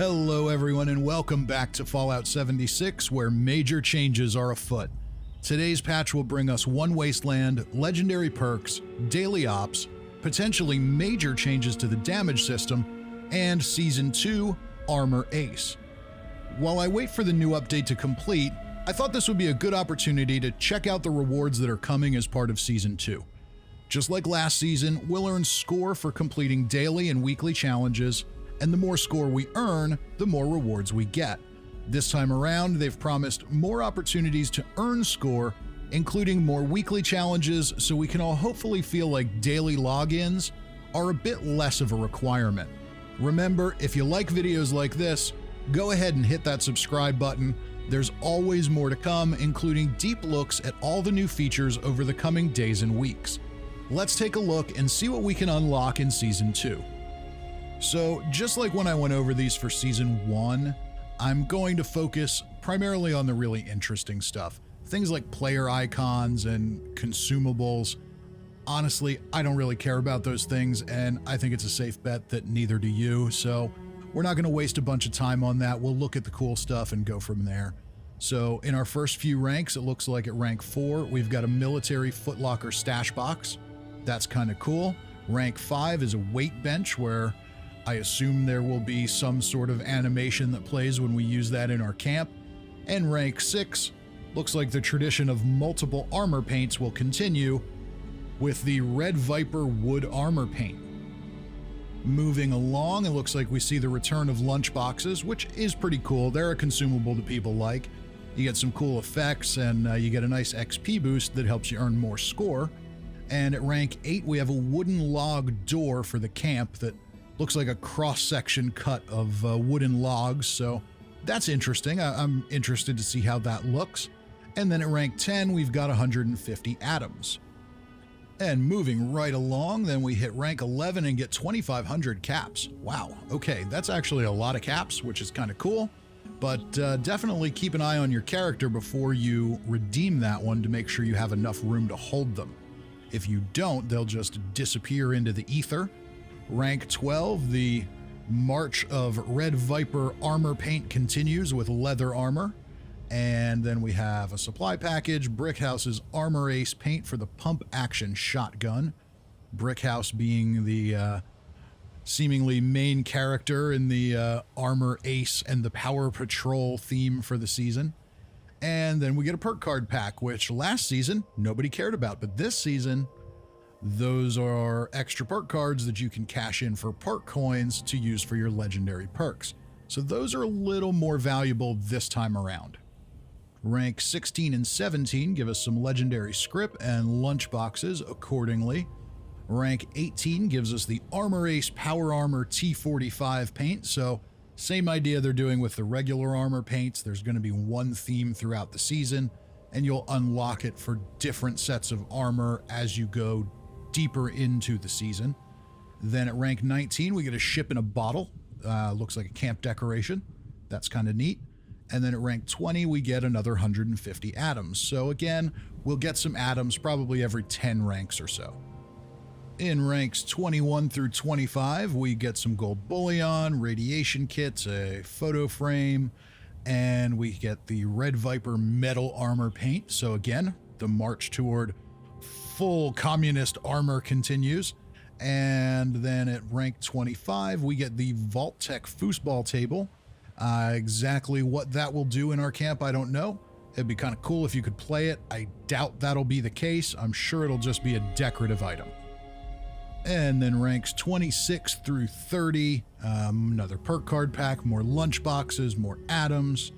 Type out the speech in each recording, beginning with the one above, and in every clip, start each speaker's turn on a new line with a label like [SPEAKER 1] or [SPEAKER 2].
[SPEAKER 1] Hello everyone and welcome back to Fallout 76, where major changes are afoot. Today's patch will bring us one wasteland, legendary perks, daily ops, potentially major changes to the damage system, and Season 2 Armor Ace. While I wait for the new update to complete, I thought this would be a good opportunity to check out the rewards that are coming as part of Season 2. Just like last season, we'll earn score for completing daily and weekly challenges, and the more score we earn, the more rewards we get. This time around, they've promised more opportunities to earn score, including more weekly challenges, so we can all hopefully feel like daily logins are a bit less of a requirement. Remember, if you like videos like this, go ahead and hit that subscribe button. There's always more to come, including deep looks at all the new features over the coming days and weeks. Let's take a look and see what we can unlock in Season 2. So, just like when I went over these for Season 1, I'm going to focus primarily on the really interesting stuff. Things like player icons and consumables. Honestly, I don't really care about those things, and I think it's a safe bet that neither do you, so we're not going to waste a bunch of time on that. We'll look at the cool stuff and go from there. So, in our first few ranks, it looks like at rank 4, we've got a military footlocker stash box. That's kind of cool. Rank 5 is a weight bench where I assume there will be some sort of animation that plays when we use that in our camp. And rank 6 looks like the tradition of multiple armor paints will continue with the Red Viper wood armor paint. Moving along, it looks like we see the return of lunchboxes, which is pretty cool. They're a consumable that people like. You get some cool effects and you get a nice XP boost that helps you earn more score. And at rank 8, we have a wooden log door for the camp that looks like a cross-section cut of wooden logs, so that's interesting. I'm interested to see how that looks. And then at rank 10, we've got 150 atoms. And moving right along, then we hit rank 11 and get 2,500 caps. Wow, okay, that's actually a lot of caps, which is kind of cool. But definitely keep an eye on your character before you redeem that one to make sure you have enough room to hold them. If you don't, they'll just disappear into the ether. Rank 12, the March of Red Viper armor paint continues with leather armor. And then we have a supply package, Brickhouse's Armor Ace paint for the pump action shotgun. Brickhouse being the seemingly main character in the Armor Ace and the Power Patrol theme for the season. And then we get a perk card pack, which last season nobody cared about, but this season those are extra perk cards that you can cash in for perk coins to use for your legendary perks. So those are a little more valuable this time around. Rank 16 and 17 give us some legendary script and lunch boxes accordingly. Rank 18 gives us the Armor Ace Power Armor T45 paint, so same idea they're doing with the regular armor paints. There's going to be one theme throughout the season, and you'll unlock it for different sets of armor as you go deeper into the season. Then at rank 19, we get a ship in a bottle. Looks like a camp decoration. That's kind of neat. And then at rank 20, we get another 150 atoms. So again, we'll get some atoms probably every 10 ranks or so. In ranks 21 through 25, we get some gold bullion, radiation kits, a photo frame, and we get the Red Viper metal armor paint. So again, the march toward full communist armor continues. And then at rank 25, we get the Vault-Tec foosball table. Exactly what that will do in our camp, I don't know. It'd be kind of cool if you could play it. I doubt that'll be the case. I'm sure it'll just be a decorative item. And then ranks 26 through 30, another perk card pack, more lunch boxes, more atoms.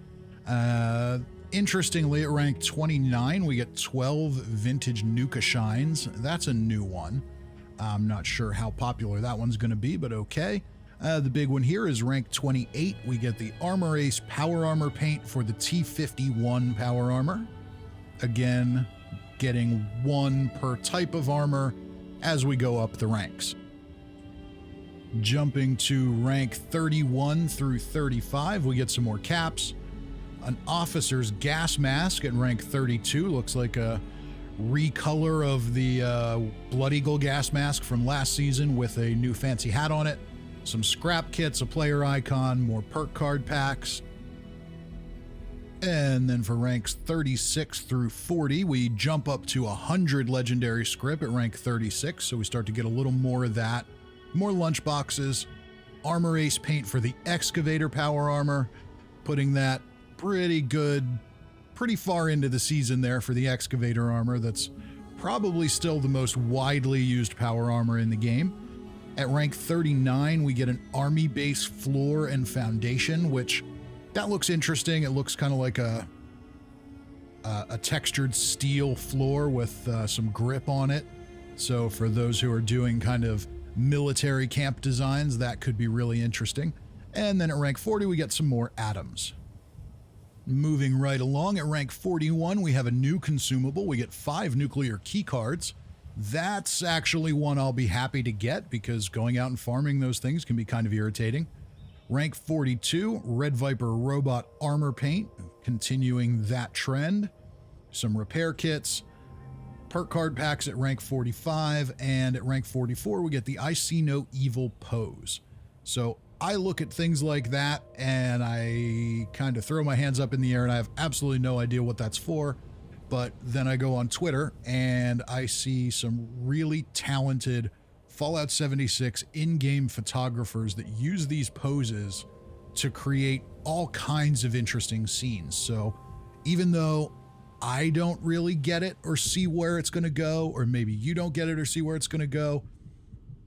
[SPEAKER 1] Interestingly, at rank 29, we get 12 vintage Nuka Shines. That's a new one. I'm not sure how popular that one's going to be, but okay. The big one here is rank 28. We get the Armor Ace Power Armor paint for the T51 Power Armor. Again, getting one per type of armor as we go up the ranks. Jumping to rank 31 through 35, we get some more caps. An officer's gas mask at rank 32 looks like a recolor of the Blood Eagle gas mask from last season with a new fancy hat on it. some scrap kits, a player icon, more perk card packs. And then for ranks 36 through 40, we jump up to 100 legendary script at rank 36, so we start to get a little more of that. More lunch boxes, armor ace paint for the excavator power armor, putting that pretty far into the season there for the excavator armor. That's probably still the most widely used power armor in the game. At rank 39, we get an army base floor and foundation, which that looks interesting. It looks kind of like a textured steel floor with some grip on it. So for those who are doing kind of military camp designs, that could be really interesting. And then at rank 40, we get some more atoms. Moving right along, at rank 41, we have a new consumable. We get 5 nuclear key cards. That's actually one I'll be happy to get because going out and farming those things can be kind of irritating. Rank 42, Red Viper Robot Armor Paint, continuing that trend. Some repair kits, perk card packs at rank 45, and at rank 44 we get the I See No Evil pose. So I look at things like that and I kind of throw my hands up in the air and I have absolutely no idea what that's for. But then I go on Twitter and I see some really talented Fallout 76 in-game photographers that use these poses to create all kinds of interesting scenes. So even though I don't really get it or see where it's going to go, or maybe you don't get it or see where it's going to go,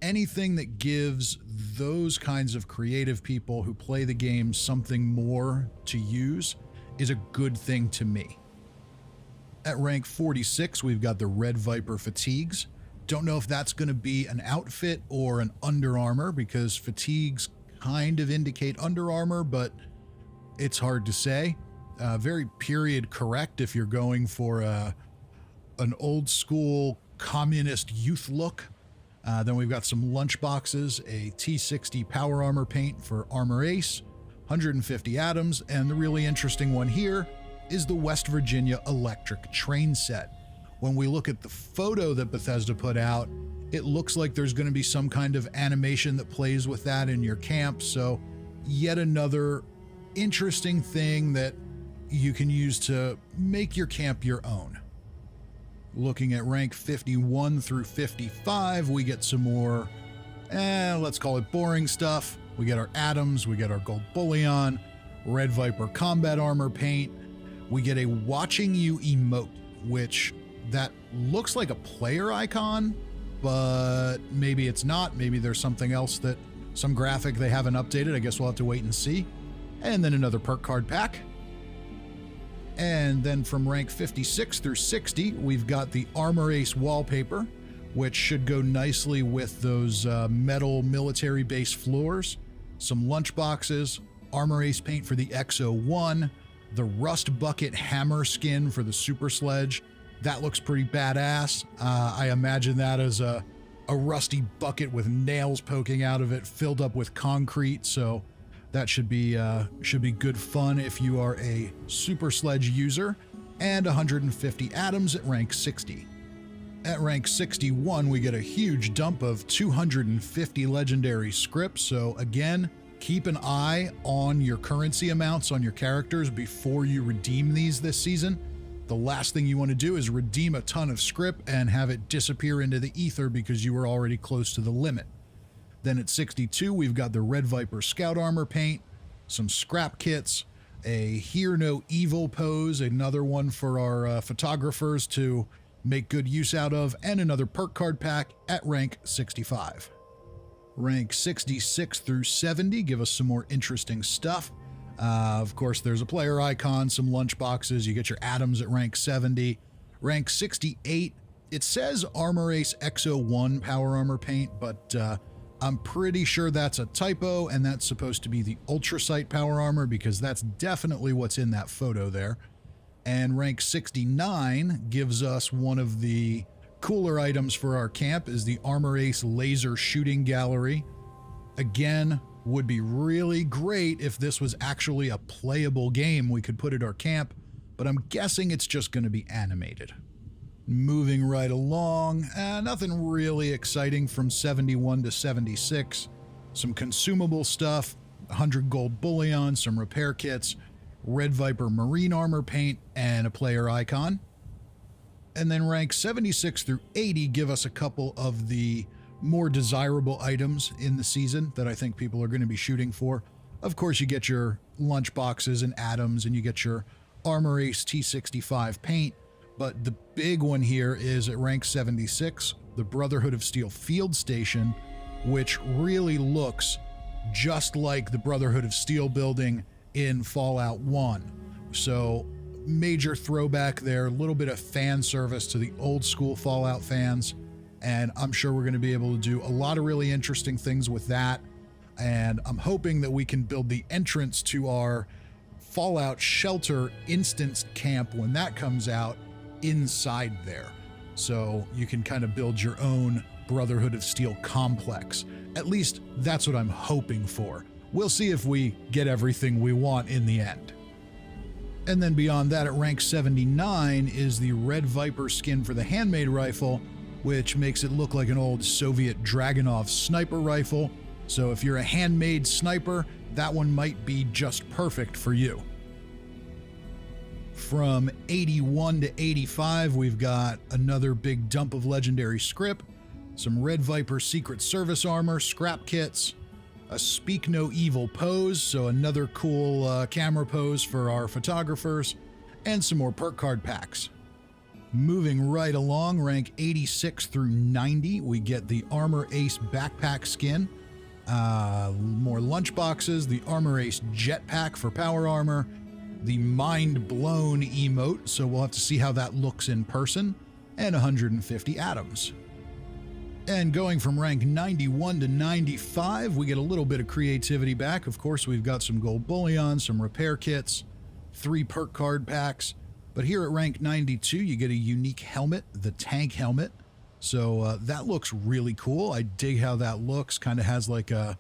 [SPEAKER 1] anything that gives those kinds of creative people who play the game something more to use is a good thing to me. At rank 46, we've got the Red Viper fatigues. Don't know if that's going to be an outfit or an Under Armour because fatigues kind of indicate Under Armour, but it's hard to say. Very period correct if you're going for an old school communist youth look. Then we've got some lunch boxes, a T60 power armor paint for Armor Ace, 150 atoms, and the really interesting one here is the West Virginia electric train set. When we look at the photo that Bethesda put out, it looks like there's going to be some kind of animation that plays with that in your camp. So yet another interesting thing that you can use to make your camp your own. Looking at rank 51 through 55, we get some more, let's call it boring stuff. We get our atoms, we get our gold bullion, Red Viper combat armor paint. We get a watching you emote, which that looks like a player icon, but maybe it's not. Maybe there's something else some graphic they haven't updated. I guess we'll have to wait and see. And then another perk card pack. And then from rank 56 through 60, we've got the Armor Ace Wallpaper, which should go nicely with those metal military base floors, some lunch boxes, Armor Ace paint for the XO1, the Rust Bucket Hammer skin for the Super Sledge. That looks pretty badass. I imagine that as a rusty bucket with nails poking out of it, filled up with concrete. So that should be good fun if you are a Super Sledge user. And 150 atoms at rank 60. At rank 61, we get a huge dump of 250 legendary scripts. So again, keep an eye on your currency amounts on your characters before you redeem these this season. The last thing you want to do is redeem a ton of script and have it disappear into the ether because you were already close to the limit. Then at 62, we've got the Red Viper Scout Armor paint, some scrap kits, a Hear No Evil pose, another one for our photographers to make good use out of, and another perk card pack at rank 65. Rank 66 through 70 give us some more interesting stuff. Of course, there's a player icon, some lunch boxes. You get your atoms at rank 70. Rank 68, it says Armor Ace XO1 power armor paint, but I'm pretty sure that's a typo, and that's supposed to be the Ultrasight power armor because that's definitely what's in that photo there. And rank 69 gives us one of the cooler items for our camp is the Armor Ace laser shooting gallery. Again, would be really great if this was actually a playable game we could put at our camp, but I'm guessing it's just going to be animated. Moving right along, nothing really exciting from 71 to 76. some consumable stuff, 100 gold bullion, some repair kits, Red Viper marine armor paint, and a player icon. And then rank 76 through 80 give us a couple of the more desirable items in the season that I think people are going to be shooting for. Of course, you get your lunch boxes and atoms, and you get your Armor Ace T65 paint. But the big one here is at rank 76, the Brotherhood of Steel Field Station, which really looks just like the Brotherhood of Steel building in Fallout 1. So major throwback there, a little bit of fan service to the old school Fallout fans. And I'm sure we're going to be able to do a lot of really interesting things with that. And I'm hoping that we can build the entrance to our Fallout Shelter instance camp when that comes out inside there. So you can kind of build your own Brotherhood of Steel complex. At least that's what I'm hoping for. We'll see if we get everything we want in the end. And then beyond that, at rank 79 is the Red Viper skin for the handmade rifle, which makes it look like an old Soviet Dragunov sniper rifle. So if you're a handmade sniper, that one might be just perfect for you. From 81 to 85, we've got another big dump of legendary script, some Red Viper Secret Service armor, scrap kits, a Speak No Evil pose, so another cool camera pose for our photographers, and some more perk card packs. Moving right along, rank 86 through 90, we get the Armor Ace backpack skin, more lunch boxes, the Armor Ace jetpack for power armor, the Mind Blown emote, so we'll have to see how that looks in person, and 150 atoms. And going from rank 91 to 95, we get a little bit of creativity back. Of course, we've got some gold bullion, some repair kits, 3 perk card packs. But here at rank 92, you get a unique helmet, the tank helmet. So that looks really cool. I dig how that looks. Kind of has like a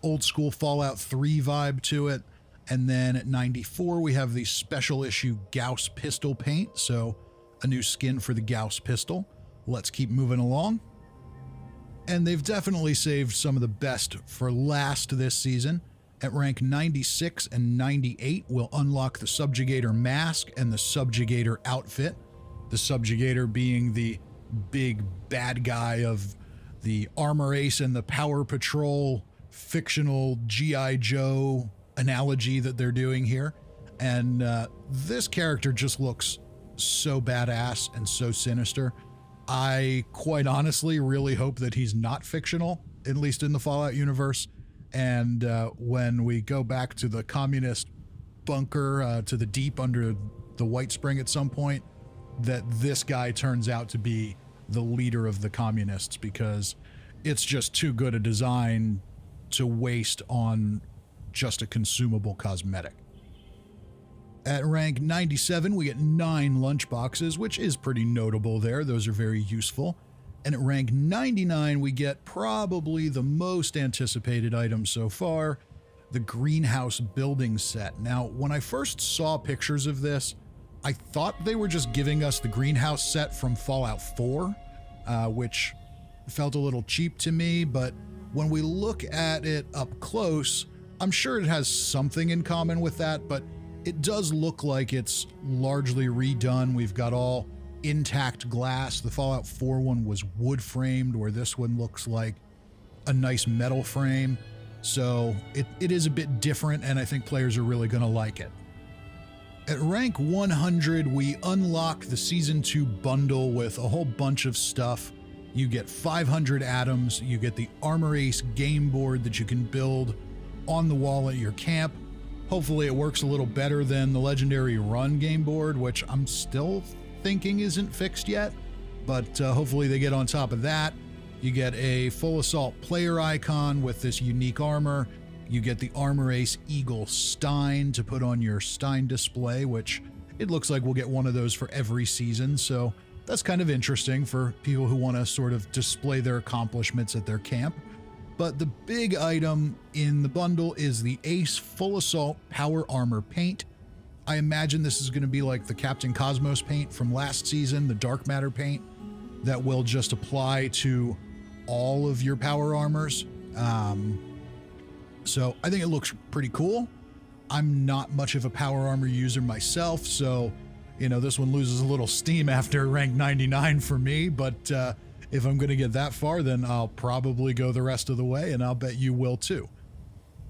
[SPEAKER 1] old school Fallout 3 vibe to it. And then at 94, we have the special issue Gauss pistol paint. So a new skin for the Gauss pistol. Let's keep moving along. And they've definitely saved some of the best for last this season. At rank 96 and 98, we'll unlock the Subjugator mask and the Subjugator outfit. The Subjugator being the big bad guy of the Armor Ace and the Power Patrol fictional G.I. Joe analogy that they're doing here. And this character just looks so badass and so sinister. I quite honestly really hope that he's not fictional, at least in the Fallout universe. And when we go back to the communist bunker, to the deep under the White Spring at some point, that this guy turns out to be the leader of the communists, because it's just too good a design to waste on just a consumable cosmetic. At rank 97, we get 9 lunch boxes, which is pretty notable there. Those are very useful. And at rank 99, we get probably the most anticipated item so far, the greenhouse building set. Now, when I first saw pictures of this, I thought they were just giving us the greenhouse set from Fallout 4, which felt a little cheap to me, but when we look at it up close, I'm sure it has something in common with that, but it does look like it's largely redone. We've got all intact glass. The Fallout 4 one was wood framed, where this one looks like a nice metal frame. So it is a bit different, and I think players are really going to like it. At rank 100, we unlock the Season 2 bundle with a whole bunch of stuff. You get 500 atoms, you get the Armor Ace game board that you can build on the wall at your camp. Hopefully it works a little better than the Legendary Run game board, which I'm still thinking isn't fixed yet, but hopefully they get on top of that. You get a full assault player icon with this unique armor. You get the Armor Ace Eagle Stein to put on your Stein display, which it looks like we'll get one of those for every season, so that's kind of interesting for people who want to sort of display their accomplishments at their camp. But the big item in the bundle is the Ace Full Assault Power Armor Paint. I imagine this is going to be like the Captain Cosmos paint from last season, the Dark Matter paint, that will just apply to all of your power armors. So I think it looks pretty cool. I'm not much of a power armor user myself, so, you know, this one loses a little steam after rank 99 for me, but if I'm going to get that far, then I'll probably go the rest of the way, and I'll bet you will too.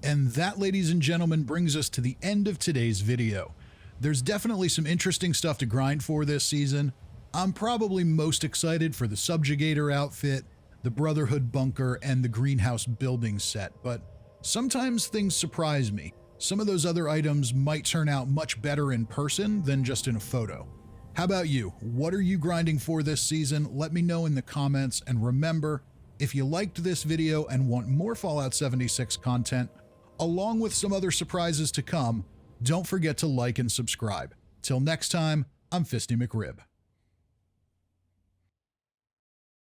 [SPEAKER 1] And that, ladies and gentlemen, brings us to the end of today's video. There's definitely some interesting stuff to grind for this season. I'm probably most excited for the Subjugator outfit, the Brotherhood bunker, and the greenhouse building set, but sometimes things surprise me. Some of those other items might turn out much better in person than just in a photo. How about you? What are you grinding for this season? Let me know in the comments, and remember, if you liked this video and want more Fallout 76 content, along with some other surprises to come, don't forget to like and subscribe. Till next time, I'm Fisty McRib.